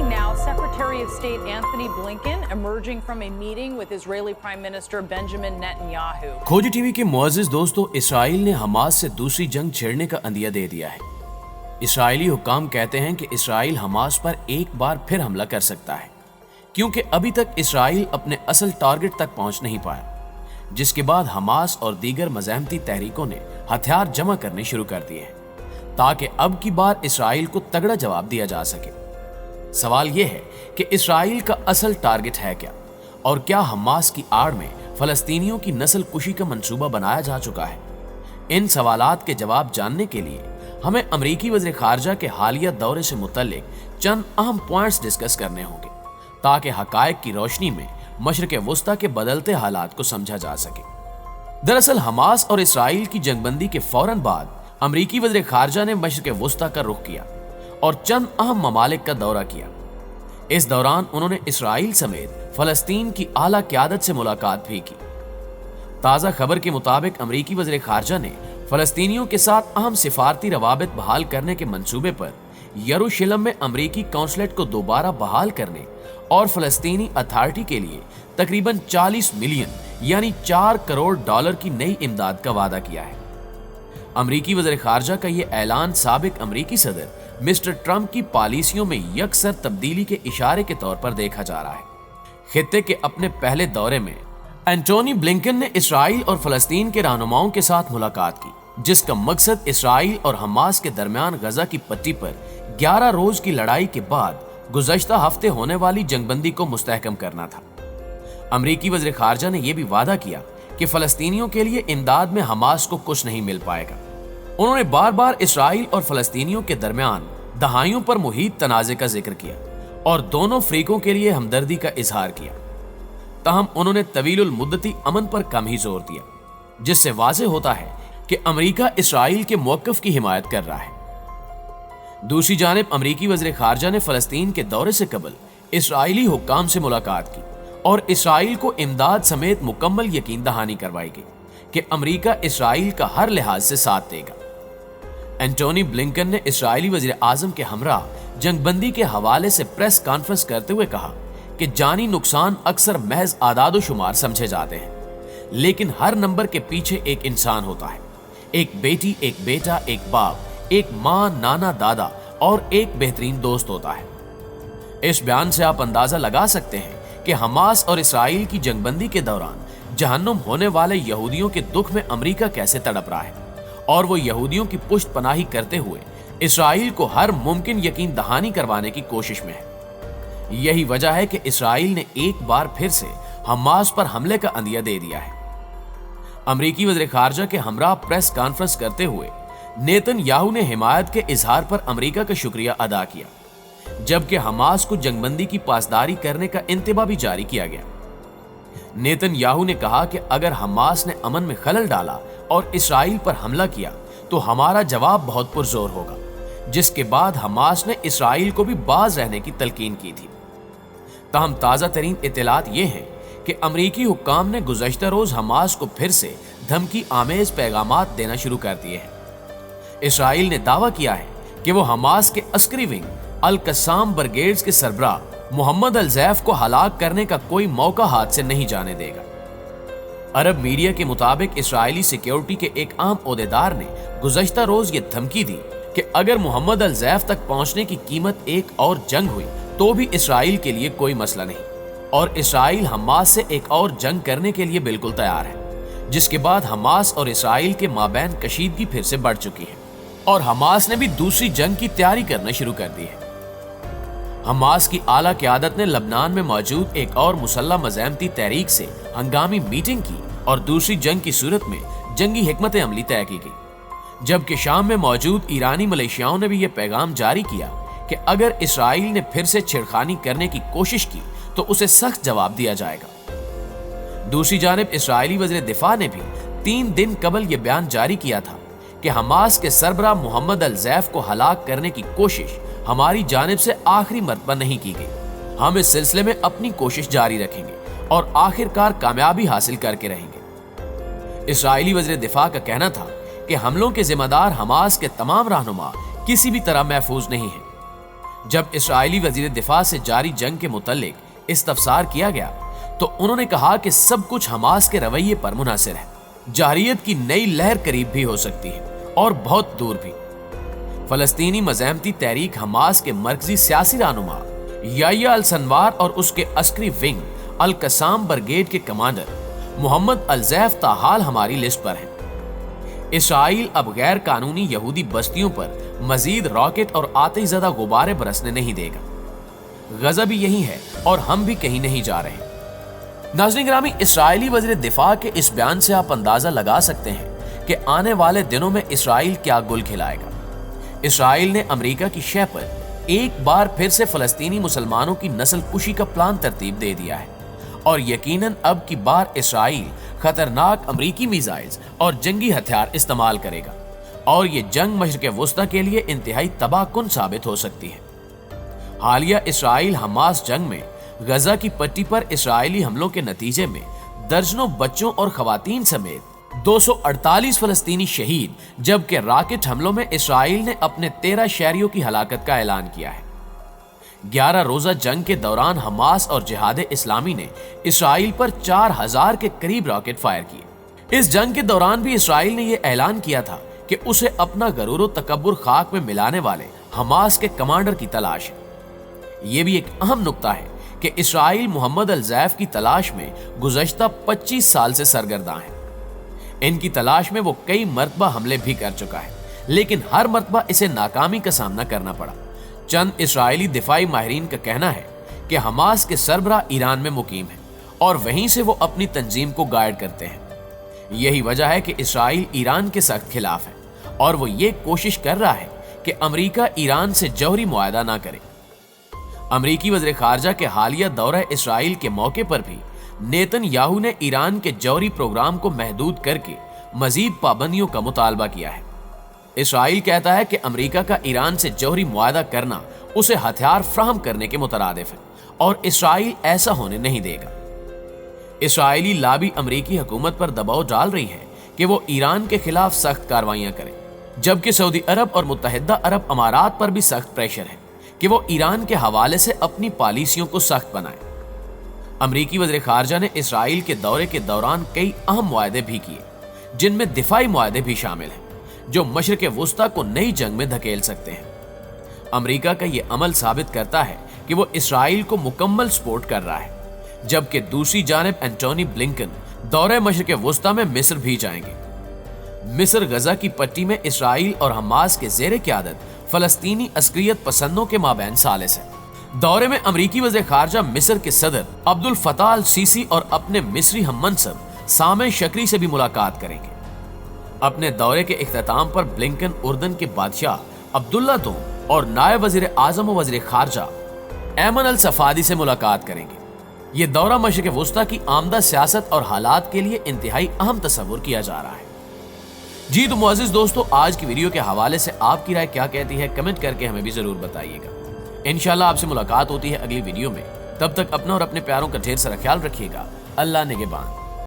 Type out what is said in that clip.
Joining now, Secretary of State Anthony Blinken emerging from a meeting with Israeli Prime Minister Benjamin Netanyahu. खोजी TV के मुअज़्ज़िज़ दोस्तों, Israel ने Hamas से दूसरी जंग छेड़ने का अंदिया दे दिया है। इसराइली हुक्काम कहते हैं कि इसराइल हमास पर एक बार फिर हमला कर सकता है, क्योंकि अभी तक इसराइल अपने असल टारगेट तक पहुंच नहीं पाया, जिसके बाद हमास और दीगर मज़ाहमती तहरीकों ने हथियार जमा करने शुरू कर दिए हैं, ताकि अब की बार इसराइल को तगड़ा जवाब दिया जा सके। सवाल यह है कि इसराइल का असल टारगेट है क्या, और क्या हमास की आड़ में फलस्तीनियों की नस्ल कुशी का मंसूबा बनाया जा चुका है? इन सवालात के जवाब जानने के लिए हमें अमरीकी वज़ीर ख़ारजा के हालिया दौरे से मुतल्लिक चंद अहम पॉइंट्स डिस्कस करने होंगे, ताकि हक़ाइक़ की रोशनी में मशरिक़ वुस्ता के बदलते हालात को समझा जा सके। दरअसल हमास और इसराइल की जंगबंदी के फौरन बाद अमरीकी वज़ीर ख़ारजा ने मशरिक़ वुस्ता का रुख किया और चंद अहम ममालिक का दौरा किया। इस दौरान उन्होंने इसराइल समेत फ़लस्तीन की आला क़यादत से मुलाकात भी की। ताज़ा खबर के मुताबिक अमरीकी वज़ीर ख़ारजा ने फ़लस्तीनियों के साथ अहम सिफारती रवाबित बहाल करने के मंसूबे पर यरूशलेम में अमरीकी कौंसलेट को दोबारा बहाल करने और फ़लस्तीनी अथॉरिटी के लिए तकरीबन 40 मिलियन यानी $4 करोड़ की नई इमदाद का वादा किया है। अमरीकी वज़ीर ख़ारजा का ये ऐलान साबिक अमरीकी सदर मिस्टर ट्रंप की पॉलिसियों में यकसर तब्दीली के इशारे के तौर पर देखा जा रहा है। खित्ते के अपने पहले दौरे में एंटोनी ब्लिंकन ने इसराइल और फ़लस्तीन के रहनुमाओं के साथ मुलाकात की, जिसका मकसद इसराइल और हमास के दरमियान गजा की पट्टी पर 11 रोज की लड़ाई के बाद गुज़श्ता हफ्ते होने वाली जंगबंदी को मुस्तहकम करना था। अमरीकी वज़ीर ख़ारजा ने यह भी वादा किया कि फ़लस्तीनियों के लिए इमदाद में हमास को कुछ नहीं मिल पाएगा। उन्होंने बार बार इसराइल और फ़लस्तीनियों के दरमियान दहाइयों पर मुहीत तनाज़े का जिक्र किया और दोनों फ़रीकों के लिए हमदर्दी का इजहार किया। ताहम उन्होंने तवीलुल मुद्दती अमन पर कम ही जोर दिया, जिससे वाज़ेह होता है कि अमरीका इसराइल के मौक़िफ़ की हिमायत कर रहा है। दूसरी जानिब अमरीकी वज़ीर ख़ारजा ने फ़लस्तीन के दौरे से कबल इसराइली हुक्काम से मुलाकात की और इसराइल को इमदाद समेत मुकम्मल यकीन दहानी करवाई गई कि अमरीका इसराइल का हर लिहाज से साथ देगा। एंटोनी ब्लिंकन ने इसराइली वज़ीर आज़म के हमरा जंगबंदी के हवाले से प्रेस कॉन्फ्रेंस करते हुए कहा कि जानी नुकसान अक्सर महज आदाद शुमार समझे जाते हैं, लेकिन हर नंबर के पीछे एक इंसान होता है, एक बेटी, एक बेटा, एक बाप, एक माँ, नाना, दादा और एक बेहतरीन दोस्त होता है। इस बयान से आप अंदाजा लगा सकते हैं कि हमास और इसराइल की जंगबंदी के दौरान जहन्नुम होने वाले यहूदियों के दुख में अमरीका कैसे तड़प रहा है, और वो यहूदियों की पुष्ट पनाही करते हुए इसराइल को हर मुमकिन यकीन दहानी करवाने की कोशिश में है। यही वजह है कि इसराइल ने एक बार फिर से हमास पर हमले का अंदिया दे दिया है। अमरीकी वज़ीर ख़ारजा के हमरा प्रेस कॉन्फ्रेंस करते हुए नेतन्याहू ने हिमायत के इजहार पर अमरीका का शुक्रिया अदा किया, जबकि हमास को जंगबंदी की पासदारी करने का इंतबा भी जारी किया गया। नेतन्याहू ने कहा कि अगर हमास ने अमन में खलल डाला और इसराइल पर हमला किया तो हमारा जवाब बहुत पुरजोर होगा, जिसके बाद हमास ने इसराइल को भी बाज रहने की तलकीन की थी। ताहम ताज़ा तरीन इत्तलात ये हैं कि अमरीकी हुक्काम ने गुज़श्ता रोज हमास को फिर से धमकी आमेज पैगामात देना शुरू कर दिए हैं। इसराइल ने दावा किया है कि वो हमास के अस्करी विंग अल कस्साम ब्रिगेड्स के सरबराह मोहम्मद अल ज़ैफ को हलाक करने का कोई मौका हाथ से नहीं जाने देगा। अरब मीडिया के मुताबिक इसराइली सिक्योरिटी के एक अहम ओहदेदार ने गुज़श्ता रोज ये धमकी दी कि अगर मोहम्मद अल ज़ैफ तक पहुंचने की कीमत एक और जंग हुई तो भी इसराइल के लिए कोई मसला नहीं, और इसराइल हमास से एक और जंग करने के लिए बिल्कुल तैयार है, जिसके बाद हमास और इसराइल के माबैन कशीदगी फिर से बढ़ चुकी है और हमास ने भी दूसरी जंग की तैयारी करना शुरू कर दी है। हमास की आला क़यादत ने लबनान में मौजूद एक और मुसल्लह मज़ाहमती तहरीक से हंगामी मीटिंग की और दूसरी जंग की सूरत में जंगी हिकमत अमली तय की गई, जबकि शाम में मौजूद ईरानी मलेशियाओं ने भी यह पैगाम जारी किया कि अगर इसराइल ने फिर से छेड़खानी करने की कोशिश की तो उसे सख्त जवाब दिया जाएगा। दूसरी जानिब इसराइली वज़ीर दिफा ने भी 3 दिन कबल यह बयान जारी किया था कि हमास के सरबराह मोहम्मद अल ज़ैफ को हलाक करने की कोशिश हमारी जानिब से आखिरी मर्तबा नहीं की गई। हम इस सिलसिले में अपनी कोशिश जारी रखेंगे और आखिरकार कामयाबी हासिल करके रहेंगे। इसराइली वज़ीर दिफा का कहना था कि हमलों के जिम्मेदार हमास के तमाम रहनुमा किसी भी तरह महफूज नहीं हैं। जब इसराइली वजीर दिफा से जारी जंग के मुतल्लिक इस्तफसार किया गया तो उन्होंने कहा कि सब कुछ हमास के रवैये पर मुनासिर है। जारियत की नई लहर करीब भी हो सकती है और बहुत दूर भी। फलस्तीनी मज़हमती तहरीक हमास के मरकजी सियासी रहनुमा याह्या अल-सनवार और उसके अस्करी विंग अल-कसाम ब्रिगेड के कमांडर मोहम्मद अल-ज़ैफ ताहाल हमारी लिस्ट पर हैं। इसराइल अब गैर कानूनी यहूदी बस्तियों पर मजीद रॉकेट और आतिशज़दा गुब्बारे बरसने नहीं देगा। गज़ा भी यही है और हम भी कहीं नहीं जा रहे। नाज़रीन गिरामी, इसराइली वज़ीर दिफा के इस बयान से आप अंदाजा लगा सकते हैं कि आने वाले दिनों में इसराइल क्या गुल खिलाएगा। इसराइल ने अमेरिका की शह पर एक बार फिर से फलस्तीनी मुसलमानों की नस्ल कुशी का प्लान तरतीब दे दिया है और यकीनन अब की बार इसराइल खतरनाक अमरीकी मिसाइल्स और जंगी हथियार इस्तेमाल करेगा और ये जंग मशरिक़ वुस्ता के लिए इंतहाई तबाहकुन साबित हो सकती है। हालिया इसराइल हमास जंग में गजा की पट्टी पर इसराइली हमलों के नतीजे में दर्जनों बच्चों और खवातीन समेत 248 फलस्तीनी शहीद, जबकि रॉकेट हमलों में इसराइल ने अपने 13 शहरियों की हलाकत का ऐलान किया है। 11 रोजा जंग के दौरान हमास और जिहाद इस्लामी ने इसराइल पर 4000 के करीब रॉकेट फायर किए। इस जंग के दौरान भी इसराइल ने यह ऐलान किया था कि उसे अपना गरूर और तकब्बुर खाक में मिलाने वाले हमास के कमांडर की तलाश है। यह भी एक अहम नुक्ता है कि इसराइल मोहम्मद अल-ज़ैफ की तलाश में गुज़श्ता 25 साल से सरगर्दा है। इनकी तलाश में वो कई मरतबा हमले भी कर चुका है, लेकिन हर मरतबा इसे नाकामी का सामना करना पड़ा। चंद इसराइली दिफाई माहिरीन का कहना है कि हमास के सरबराह ईरान में मुकीम है और वहीं से वो अपनी तंजीम को गाइड करते हैं। यही वजह है कि इसराइल ईरान के सख्त खिलाफ है और वो ये कोशिश कर रहा है कि अमेरिका ईरान से जौहरी मुआहदा ना करे। अमेरिकी वज़ीर ख़ारजा के हालिया दौरा इसराइल के मौके पर भी नेतन्याहू ने ईरान के जौहरी प्रोग्राम को महदूद करके मजीद पाबंदियों का मुतालबा किया है। इसराइल कहता है कि अमेरिका का ईरान से जौहरी मुआहदा करना उसे हथियार फ्राहम करने के मुतरादिफ है और इसराइल ऐसा होने नहीं देगा। इसराइली लाबी अमेरिकी हुकूमत पर दबाव डाल रही है कि वो ईरान के खिलाफ सख्त कार्रवाइयां करे, जबकि सऊदी अरब और मुत्तहिदा अरब अमारात पर भी सख्त प्रेशर है कि वो ईरान के हवाले से अपनी पॉलिसियों को सख्त बनाए। अमेरिकी वज़ीर ख़ारजा ने इसराइल के दौरे के दौरान कई अहम मुआहदे भी किए, जिनमें दिफाई मुआहदे भी शामिल हैं जो मशरिक़ वुस्ता को नई जंग में धकेल सकते हैं। अमेरिका का ये अमल साबित करता है कि वो इसराइल को मुकम्मल सपोर्ट कर रहा है, जबकि दूसरी जानिब एंटोनी ब्लिंकन दौरे मशरिक़ वुस्ता में मिस्र भी जाएंगे। मिस्र गजा की पट्टी में इसराइल और हमास के ज़ेरे क़यादत फलस्तीनी अस्करियत पसंदों के माबैन सालिस है। दौरे में अमेरिकी वज़ीर ख़ारजा मिस्र के सदर अब्दुल फताह अल सीसी और अपने मिस्री हममनसब सामे शक्री से भी मुलाकात करेंगे। अपने दौरे के इख्तिताम पर ब्लिंकन उर्दन के बादशाह अब्दुल्ला दोम और नायब वज़ीर आज़म व वज़ीर ख़ारजा ऐमन अल सफ़ादी से मुलाकात करेंगे। ये दौरा मशरिक़ वुस्ता की आमदा सियासत और हालात के लिए इंतहाई अहम तस्वुर किया जा रहा है। जी तो मुअज़्ज़िज़ दोस्तों, आज की वीडियो के हवाले से आपकी राय क्या कहती है, कमेंट करके हमें भी जरूर बताइएगा। इंशाल्लाह आपसे मुलाकात होती है अगली वीडियो में। तब तक अपना और अपने प्यारों का ढेर सारा ख्याल रखिएगा। अल्लाह निगहबान।